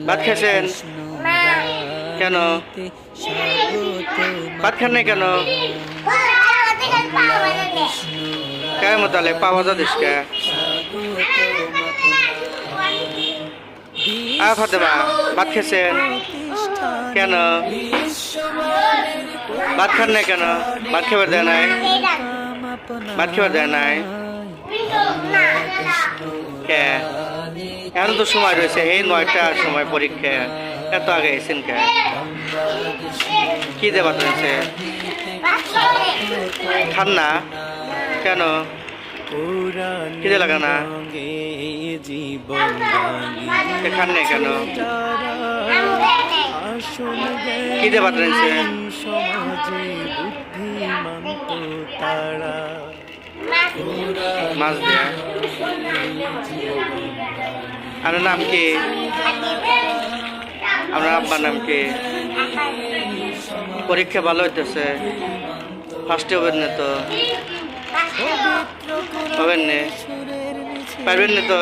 ভাত খেয়েছেন? কেন ভাত খান নাই কেন? কেমন তাহলে পাওয়া যাদিস কে? ফাতেমা ভাত খেয়েছেন? কেন ভাত খান নাই কেন? ভাত খেবার দেয় নাই? ভাত খেবার দেয় নাই কে? এখন তো সময় রয়েছে, এই 9টার সময় পরীক্ষা, এত আগে এসেছেন কে? কি দেবা রয়েছে? খান না কেন? খিদে লাগে না? খান নাই কেন? কি দেবা রয়েছে? মাছ দেয়া। আপনার নাম কি? আপনার আব্বার নাম কি? পরীক্ষা ভালো হইতেছে? ফার্স্টে হবেন না তো? হবেন না? পারবেন না তো?